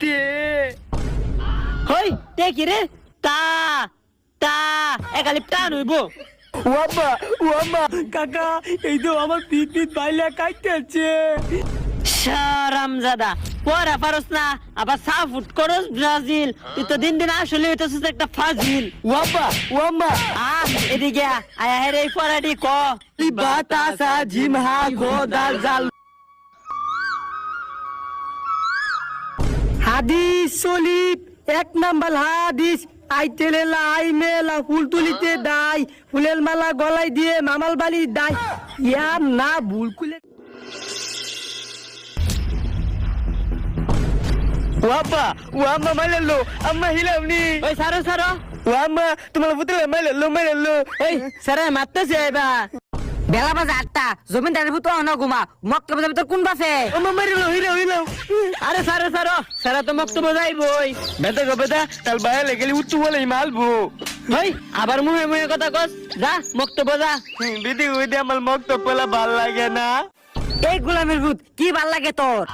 তে হই তে কি রে তা তা একালি টান হইব ওয়াম্মা কাকা এই তো আমার পিট বাইলা কাটতেছে শারামজাদা পড়া পারস না আবার সাফুট করস ব্রাজিল তুই তো দিন দিন আসলে হইতেছিস একটা ফাজিল ওয়াম্মা এদিকে আয়া হে রে পড়াটি ক বাতাসা জিমহা খোদাল জাল হাদিস শরীফ এক নাম্বার হাদিস আইতেলে লাই মেলা ফুল তুলিতে দাই ফুলের মালা গলায় দিয়ে মামাল বালি দাই ইয়ার না ভুল কুলে ওয়াম্মা মাইলালো আম্মা হিলামনি ওই সারো ওয়াম্মা তোমার পুতলে মাইলালো ওই সারা মারতেছে এবা বেলা বাজে 8টা জমিদারের ভিতর না ঘুমা মক্তবের ভিতর কোন বাসে আম্মা মারিলো হিলাও আরে সারা তো মক্তব যাইবই বেটা তাল বাইরে গেলি উঠু বলেই মালবো ওই আবার মুহে কথা কস যা মক্তব যা দিদি ওইদে আমার মক্তব বলা ভাল লাগে না এই গোলামের ভূত কি ভাল লাগে তোর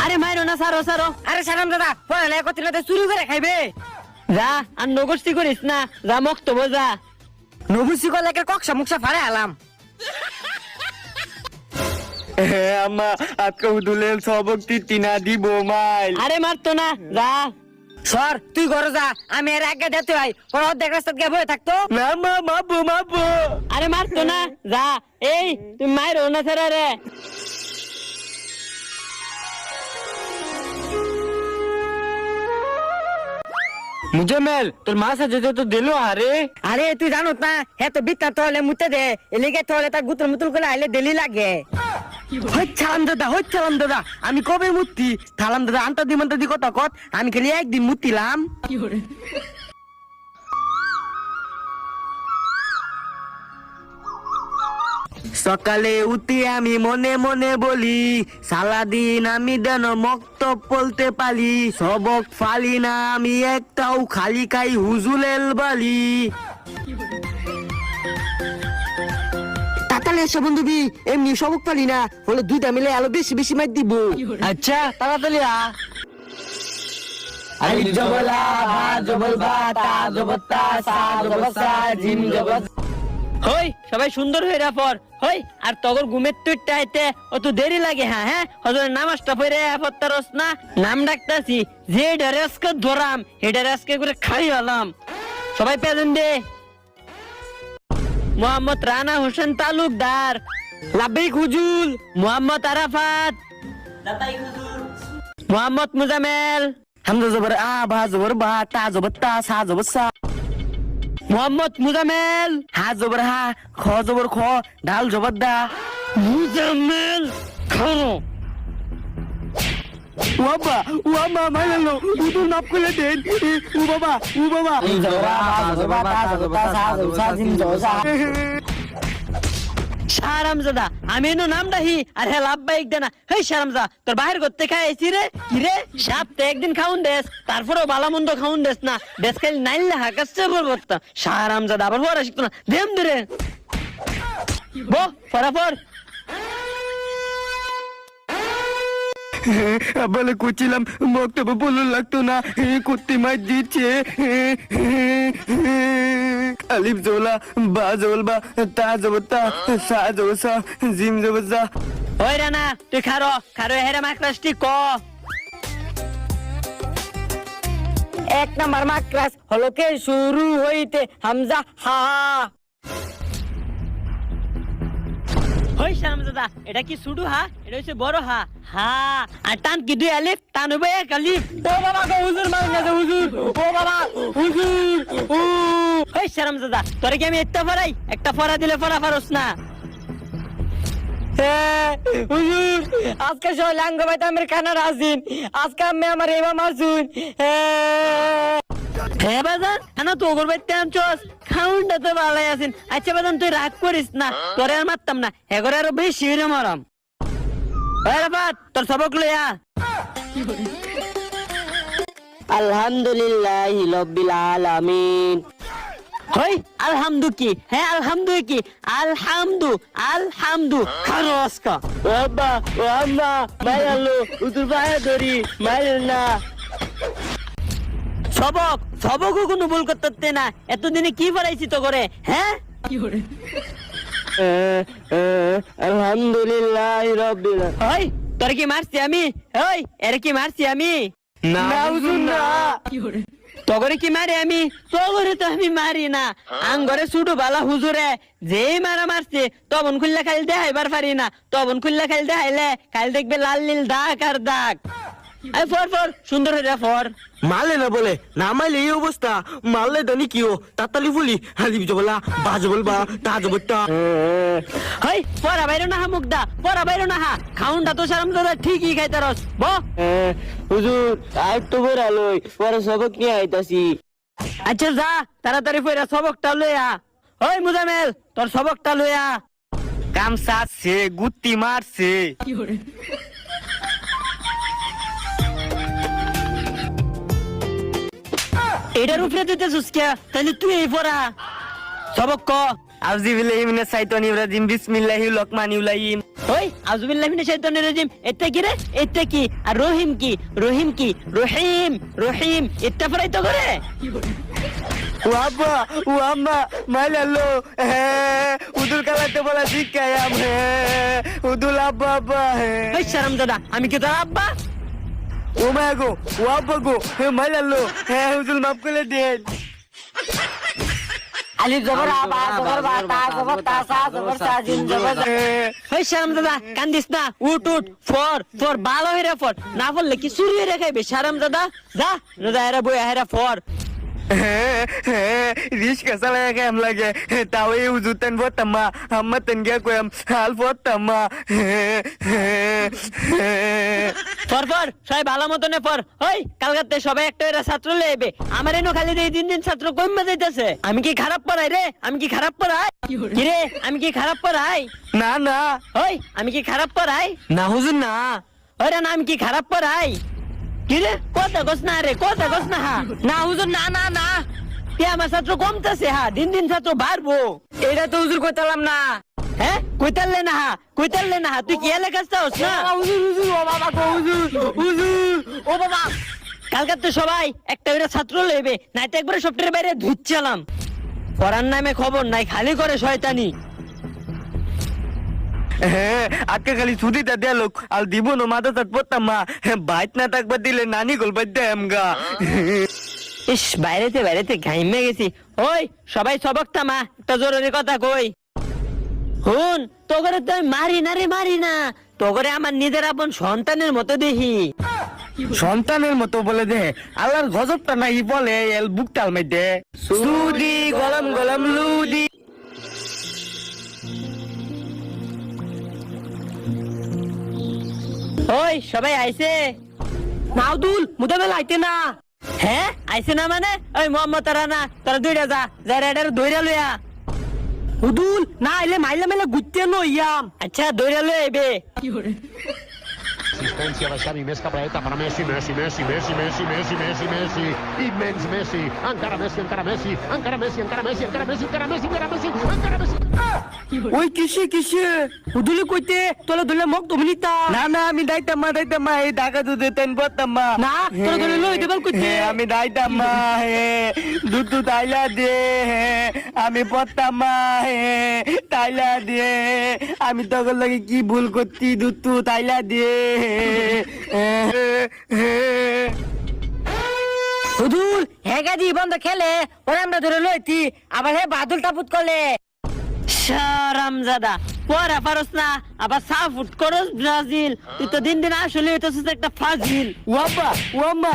আরে মাইরো না সারো আরে সারাম দাদা পড়ালে একত্রিতে শুরু করে খাইবে যা আর নগস্তি করিস না যা মক্তব যা নগস্তি করলে কক্সা মুকসা ফাড়ে আলাম আম্মা আজকে উদুলের সবক তিনা দিব মাইল আরে মারতো না যা সর তুই ঘরে যা আমি এর আগে যেতে ভাই পর অর্ধেক রাস্তা গিয়ে বসে থাকতো না মা মাপবো আরে মারতো না যা এই তুই মাইরো না ছাড়া রে মুজামেল তোর মা সাথে তো দিলো আরে তুই জানো না হে তো বিত্তা তোলে মুতে দে এলিগে তোলে তা গুতুল মুতুল করে আইলে দেলি লাগে হচ্ছালাম দাদা আমি কবে মুতি থালাম দাদা আন্তা দি কথা কত আমি খালি একদিন মুতিলাম সকালে উঠি আমি মনে মনে বলি সারাদিন আমি দেন মক্তব বলতে পারি সবক ফালি না আমি একটাও খালি খাই হুজুলেল বালি তাতালে এসে বন্ধুবি এমনি সবক পালি না হলে দুইটা মিলে আলো বেশি মার দিব আচ্ছা তাড়াতাড়ি আলিফ জবলা বা জবল বা তা জবতা সা জবসা জিম জবত হই সবাই সুন্দর হইরা পর হই আর তগর ঘুমের তুইটাইতে অত দেরি লাগে হ্যাঁ হজরের নামাজটা পড়ে পড়তারস না নাম ডাকতাছি যে ডরেসকে ধরাম হে ডরেসকে করে খাই হলাম সবাই পেলেন দে মোহাম্মদ রানা হোসেন তালুকদার লাব্বাইক হুজুর মোহাম্মদ আরাফাত লাব্বাইক হুজুর মোহাম্মদ মুজামেল হামজা জবর আ বা জবর বা তা জবর তা সা জবর সা মোহাম্মদ মুজামেল হা জবর হা খ জবর খ ডাল জবর দা মুজামেল খানো ওয়াবা মাইলালো উদুল মাপ করে দেন ও বাবা শারামজাদা আমি এনো নাম ডাহি আর হে লাভবাইক দেনা হেই শারামজা তোর বাহির করতে খাইছি রে কি রে সপ্তাহে একদিন খাউন দেস তারপরেও বালা মন্দ খাউন দেস না দেশ খালি নাইলে হাকাচ্ছে বলবো শারামজাদা আবার পড়া শিখতো না দেম দে বো ফরাফর বলে কুচিলাম মক্তব বলুন লাগতো না কুত্তি মার দিচ্ছে আলিফ জোলা বা জবল বা তা জবর তা সা জবর সা জিম জবর জা ওই রানা তুই খারো হেরে মাকরাসটি ক এক নাম্বার মাকরাস হলো কে শুরু হইতে হামজা হা হই শামজাদা এটা কি সুডু হা এটা হচ্ছে বড় হা আর টান কি দুই আলিফ টান হবে এক আলিফ ও বাবা গো হুজুর মার না হুজুর ও বাবা হুজুর ও হই শামজাদা তোরে কি আমি একটা ফরা দিলে ফরা পারোস না হুজুর আজকে সব লাঙ্গ বাইতে আমার খানা রাজিন আজকে আমি আমার এবা মাসুন হ্যাঁ বাজান কেন তো ওগর বাইতে আনছস খাউনটা তো ভালোই আছেন আচ্ছা বাজান তুই রাগ করিস না তোরে আর মারতাম না এগরে আরো বেশি হইরে মারাম রাফাত তোর সবক লইয়া আলহামদুলিল্লাহি রাব্বিল আলামিন হই আলহামদু কি হ্যাঁ আলহামদু কি আলহামদু খারোসকা বাবা ও আম্মা মাইলো উতুর পায়ে ধরি মাইল না সবক কোনো ভুল করতে না এতদিনে কি পড়াইছি তো করে হ্যাঁ কি করে আলহামদুলিল্লাহ রাব্বিল হই তোর কি মারছি আমি হই এর কি মারছি আমি না হুজুর না কি করে তগরে কি মারি আমি তগরে তো আমি মারি না আঙ্গরে ছুটু বালা হুজুরে যেই মারা মারছে তবন খুললে খাইল দেখাইবার পারি না তবন খুললে খাইল দেখাইলে খাইল দেখবে লাল নীল দাগ আর দাগ আই ফর সুন্দর হয়ে ফর মারলে না বলে না মারলে এই অবস্থা মারলে দানি কিও তাতালি ফুলি হালি বলা বাজ বলবা তাজ বট্টা হই পরা বাইরো না মুগদা পরা বাইরো না খাউনটা তো শরম দাদা ঠিকই খাইতারস ব হুজুর আর তো বরালই পরে সবক নিয়ে আইতাছি আচ্ছা যা তাড়াতাড়ি ফেরা সবকটা লইয়া ওই মুজামেল তোর সবকটা লইয়া কাম সাজছে গুত্তি মারছে এটার উপরে দিতে সুস্কিয়া তাহলে তুই এই পড়া সবক ক আউযুবিল্লাহি মিনাশ শাইতানির রাজিম বিসমিল্লাহির রহমানির রহিম ওই আউযুবিল্লাহি মিনাশ শাইতানির রাজিম এটা কি রে এটা কি আর রহিম কি রহিম এটা পড়াই তো করে ও আব্বা ও আম্মা মাইলালো উদুল কালাতে বলা শিখায়াম উদুল আব্বা আব্বা ওই শরম দাদা আমি কি তোর আব্বা ও মা গো ও আব্বা গো মাইলালো উদুল মাফ করে দেন আলিফ জবর আবা জবর বা তা জবর তা সা জবর সা জিন জবর ওই শরম দাদা কান্দিস না উঠ ফর ভালো হইরা ফর না বললে কি চুরি হইরা খাইবে শরম দাদা যা দাদা এরা বই হেরা ফর রিস্কা চালায় কেম লাগে তাও এই উজুতেন বতাম্মা আম্মা তেন গিয়া কয়াম হাল বতাম্মা ফর সবাই ভালো মতনে ফর ওই কালকাতে সবাই একটা এরা ছাত্র লইবে আমার এনো খালি দিন ছাত্র কমে যাইতেছে আমি কি খারাপ পড়াই রে আমি কি খারাপ পড়াই কি রে আমি কি খারাপ পড়াই না ওই আমি কি খারাপ পড়াই না হুজুর না ওরে না আমি কি খারাপ পড়াই কি রে কথা কস না না হুজুর না আমার ছাত্র কমতেছে দিন ছাত্র বাড়বো এটা তো হুজুর কইতালাম না হ্যাঁ কইতাললে না তুই কি এলাকার চাস না হুজুর ও বাবা গো হুজুর ও বাবা কালকাতে সবাই একটা করে ছাত্র লইবে নাই তো একবারে সপ্তাহের বাইরে ধুচ্ছিলাম পড়ার নামে খবর নাই খালি করে শয়তানি আজকে খালি ছুটিটা দেয়া লোক আর দিব না মাথা চাট পড়তাম মা বাইট না থাকবার দিলে নানি গল্প দেম গা ইস বাইরেতে ঘাইমে গেছি ওই সবাই সবক থামা একটা জরুরি কথা কই হুন তোগরে তো আমি মারি না তোগরে আমার নিজের আপন সন্তানের মতো দেখি সন্তানের মতো বলে দে আল্লাহর গজবটা নাই বলে এল বুকটাল মধ্যে সুদি গলম লুদি ওই সবাই আইছে নাউদুল মুদাবেল আইতে না হ্যাঁ আইছে না মানে ওই মোহাম্মদ রানা তোরা দুইটা যা রেডার দইরা লইয়া হুদুল না আইলে মাইলে গুত্তে লইয়াম আচ্ছা দইরা লই আইবে Asistencia da Xavi, més cap a dreta per Messi, i immens Messi, encara Messi. ওই কিসে হুদুলে কইতে তোলা ধরে মক দমনিতা না আমি দাইতাম মা এই ঢাকা দুধে তেন পড়তাম মা না তোরা ধরে লই দেবল কইতে আমি দাইতাম মা দুধ তাইলা দে আমি পড়তাম মা তাইলা দে আমি তখন লাগে কি ভুল করতি দুধ তাইলা দে হুদুল হেগা দি বন্ধ খেলে ওরা আমরা ধরে লইতি আবার হে বাদুল তাপুত করলে শারামজাদা পড়া পারস না আবার সাফুট করস ব্রাজিল তুই তো দিন আসলে হইতেছিস একটা ফাজিল ওয়াম্মা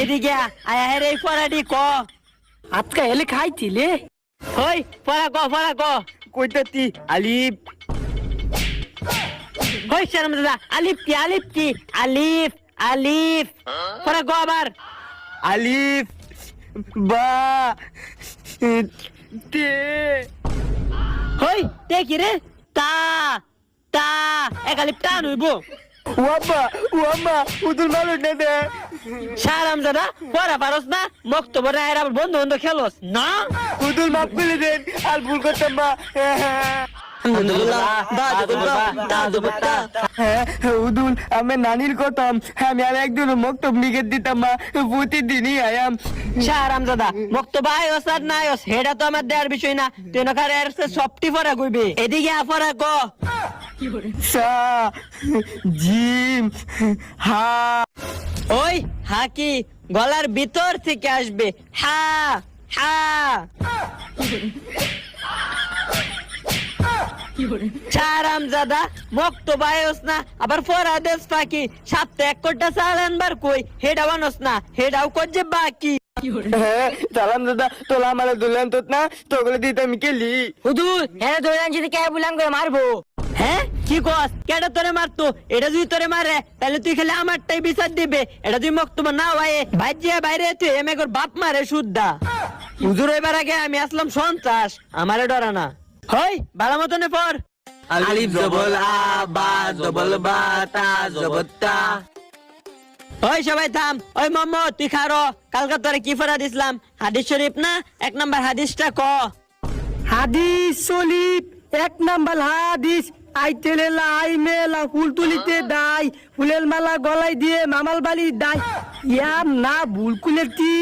এদিকে আয়া হে রে পড়াটি ক আজকে এলে খাইছিলে ওই পড়া ক কইতাতি আলিফ ওই শারামজাদা আলিফ কি আলিফ পড়া ক আবার আলিফ বা তে ওই তে কি রে তা এক আলিফ টা নইবো ওয়াম্মা উদুল মালুট নেবে সারাম দাদা পড়া পারস না বক্তব্য রায়ের আবার বন্ধু বন্ধু খেলোস না হুজুর মাফ করে দেন আর ভুল করতাম না উদুল আমি নানির কথাম আমি আর একদিন মক্তব নিকে দিতাম মা প্রতিদিনই আয়াম সারাম দাদা বক্তব্য আয়স আর না আয়স হেডা তো আমার দেওয়ার বিষয় না তুই না কারে সবটি পড়া কইবি এদিকে পড়া ক সা জিম হা ওই হাকি গলার ভিতর থেকে আসবে হা হা চারাম দাদা মক্ত বায়স না আবার ফরাদেশ পাকি সপ্তাহে এক কোটা চাল আনবার কই হেডা বানস না হেডাও করছে বাকি সালাম দাদা তোলা আমার দুলেন তো না তোগুলো দিতে আমি কেলি হুদুর হ্যাঁ ধরে আনছি কে বুলাম করে মারবো হ্যাঁ কি কস কেডা তোরে মারতো এটা যদি তোরে মারে তাহলে তুই খেলে আমারটাই বিচার দিবে এটা তুই মক্তব্য না ভাই ভাইজিয়া বাইরে তুই এমে কর বাপ মারে শুদ্ধা হুজুর এবার আগে আমি আসলাম সন্ত্রাস আমারে ডরা না হই ভালো মতনে পর আলিফ জবল আ বা জবল বা তা জবত্তা ওই সবাই থাম ওই মোহাম্মদ তুই খারো কালকা তোরে কি ফরা দিছিলাম হাদিস শরীফ না 1 নাম্বার হাদিসটা ক হাদিস শরীফ 1 নাম্বার হাদিস আইতেলে লাই মেলা ফুল তুলিতে দাই ফুলের মালা গলায় দিয়ে মামাল বালি দাই ইয়ার না ভুল কুলেতি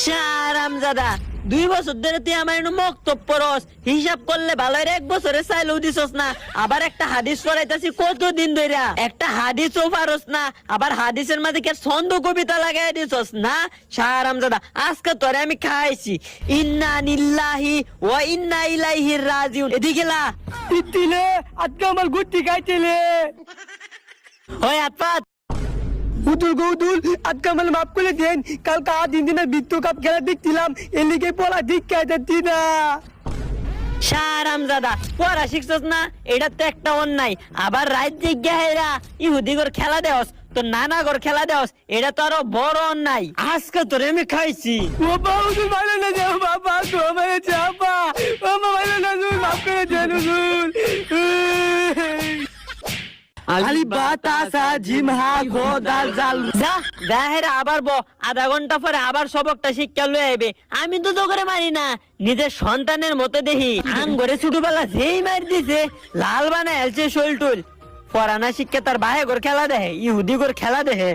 শারাম দাদা 2 বছর ধরে তুই আমার মক্তব পড়স হিসাব করলে ভালো 1 বছরে চাইলেও দিছস না আবার একটা হাদিস পড়াইতাছি কতদিন ধইরা একটা হাদিসও পারস না আবার হাদিসের মাঝে কি ছন্দ কবিতা লাগাই দিছস না শারাম দাদা আজকে তোরে আমি খাইছি ইন্না লিল্লাহি ওয়া ইন্না ইলাইহি রাজিউন এদিকে লা তিতিলে আজকে আমার গুটি খাইতেলে ওই আতপাত উদুল গৌদুল আজকে আমার মাফ করে দেন কালকে দিনের বিশ্বকাপ খেলা দেখছিলাম এলিগে পড়া দীক্ষা দিতি না শারাম দাদা পড়া শিখছস না এটা তো একটা অন্যায় আবার রাজ্যে গেহেরা ইহুদি গর খেলা দেওস তো নানা গর খেলা দেওস এটা তো আরো বড় অন্যায় আজকে তোরে আমি খাইছি ও বাবু ভালো না যাও বাবা তো আমার চাপা বাবা ভালো না তুই মাফ করে দেন উদুল আলি বাতাসা জিমহা খোদা জাল যা জাহেরা আবার আধা ঘন্টা পরে আবার সবকটা শিক্ষা লয়ে আইবে আমি তো তো করে মারি না নিজের সন্তানের মতো দেখি আম ঘরে ছোটবেলা যেই মার দিছে লাল বানায় এলছে শোলটুল পড়ানা শিক্ষা তার বাহে ঘর খেলা দেহে ইহুদি ঘর খেলা দেহে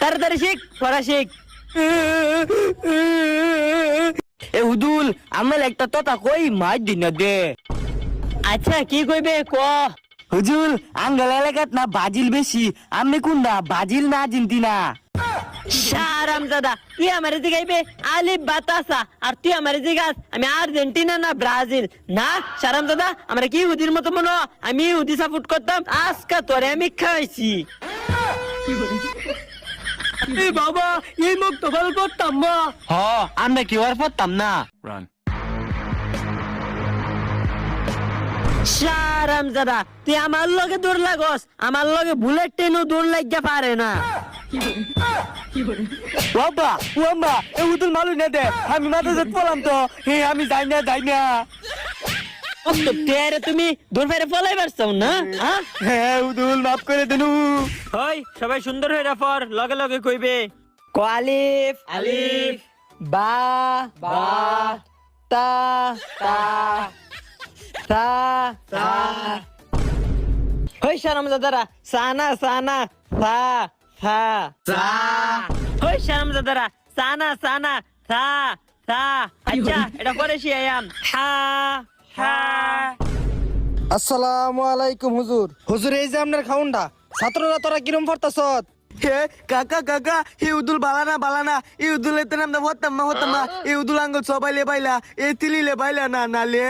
তাড়াতাড়ি শিখ পড়া শিখ এ উদুল আমার একটা তোতা কই মার দিন দে আচ্ছা কি কইবে ক হুজুর আঙ্গল এলাকাত না বাজিল বেশি আমি কোনটা বাজিল না আর্জেন্টিনা শারাম দাদা তুই আমার দিকে আইবে আলিফ বাতাসা আর তুই আমার দিকে আমি আর্জেন্টিনা না ব্রাজিল না শারাম দাদা আমরা কি ইহুদির মতো মনে আমি ইহুদি সাপোর্ট করতাম আজকে তোরে আমি খাইছি এ বাবা এই মুখ তো ভালো করতাম না হ আমরা কি আর পড়তাম না শারাম দাদা তুই আমার লগে দৌড় লাগস আমার লগে বুলেট ট্রেনও দৌড় লাগিয়া পারে না বাবা ও আম্মা এ উদুল মালু না দে আমি মাথা যেত পড়লাম তো হে আমি যাই না তো তেরে তুমি দৌড় ফেরে ফলাই পারছো না হ্যাঁ উদুল মাফ করে দেনু হই সবাই সুন্দর হয়ে পর লগে লগে কইবে কোয়ালিফ আলিফ বা বা তা তা তা তা হই শারাম দাদারা সানা সানা সা সা সা হই শারাম দাদারা সানা সানা সা সা আচ্ছা এটা পড়েছি আয়াম হা হা আসসালামু আলাইকুম হুজুর হুজুর এই যে আপনার খাউনটা ছাত্ররা তোরা কিরম পড়তাছত হে কাকা হে উদুল বালানা এ উদুল এতে নাম দা হতাম না এ উদুল আঙ্গুল সবাই লে বাইলা এ তিলিলে বাইলা না নালে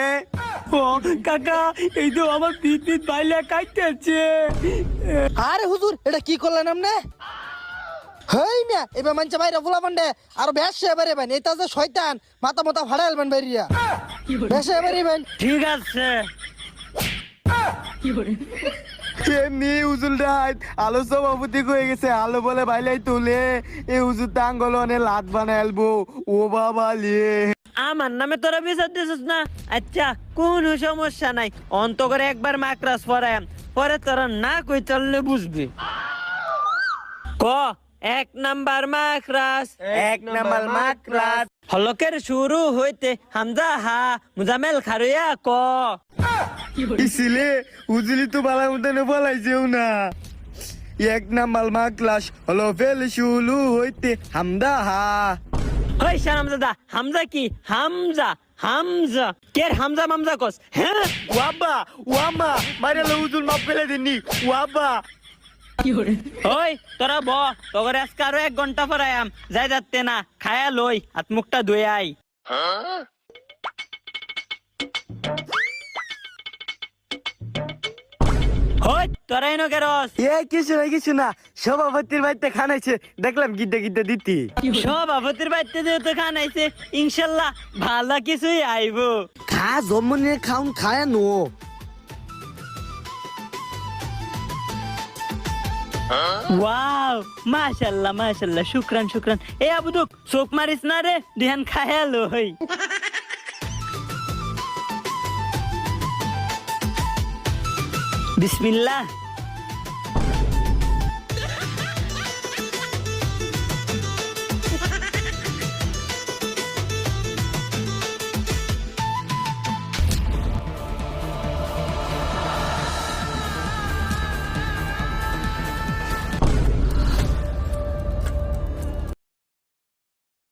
ও কাকা এই তো আমার পিট বাইলা কাটতেছে আরে হুজুর এটা কি করলেন আপনি হেই মিয়া এবার মানছে বাইরে ফুলা পান্ডে আর বেশে এবারে বেন এটা যে শয়তান মাথা মাথা ফাড়াইলবেন বাইরিয়া বেশে এবারে বেন ঠিক আছে এমনি উজুল ডাইট আলো সভাপতি হয়ে গেছে আলো বলে বাইলাই তুলে এ উজুর টাঙ্গল অনে লাত বানাইলবো ও বাবা লিয়ে আমার নামে তোরা বিচার দিছিস না আচ্ছা কোনো সমস্যা নাই অন্ত করে একবার মাকরাস পরে তোরা না কই চললে বুঝবি ক এক নাম্বার মাখরাস এক নাম্বার মাকরাত হলকের শুরু হইতে হামজা হা মুজামেল খারুয়া ক ইসিলে উজলি তো বালা মতনে বলাইছেও না এক নাম্বার মাকলাস হলো ফেল শুলু হইতে হামদা হা হই শারামজাদা হামজা কি হামজা হামজা কের হামজা মামজা কস হ্যাঁ ওয়াবা ওয়ামা মারে উজুল মাপ ফেলে দিননি ওয়াবা ওই তোরা ব তোর আজকে আরো 1 ঘন্টা পর আয়াম যাই যাচ্ছে না খায়া লই হাত মুখটা ধুয়ে আই হই তোরা এনো কেরস কিছু না সভাপতির বাড়িতে খানাইছে দেখলাম গিদ্দা গিদ্দা দিতি সভাপতির বাড়িতে যেহেতু খান আইছে ইনশাল্লাহ ভালো কিছুই আইবো খা জম্মনে খাউন খায় নো ওয়াও মাশাআল্লাহ মাশাআল্লাহ শুকরান শুকরান এ আবুদুক চোখ মারিস না রে দিহান খায়া লই বিসমিল্লাহ